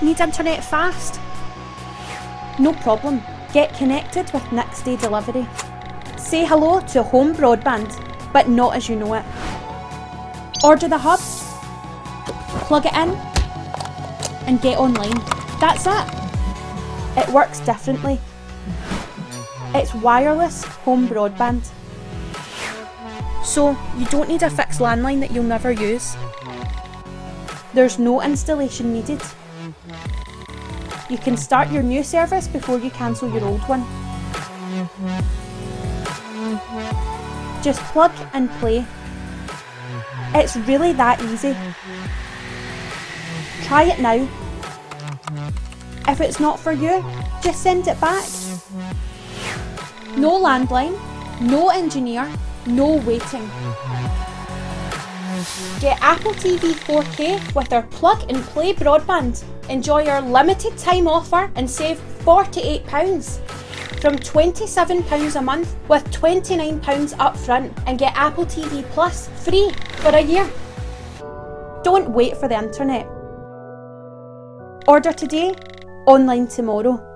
Need internet fast? No problem. Get connected with next day delivery. Say hello to Home Broadband, but not as you know it. Order the hub, plug it in, and get online. That's it. It works differently. It's wireless home broadband. So you don't need a fixed landline that you'll never use. There's no installation needed. You can start your new service before you cancel your old one. Just plug and play. It's really that easy. Try it now. If it's not for you, just send it back. No landline, no engineer, no waiting. Get Apple TV 4K with our plug and play broadband. Enjoy our limited time offer and save £48 from £27 a month with £29 upfront, and get Apple TV Plus free for a year. Don't wait for the internet. Order today, online tomorrow.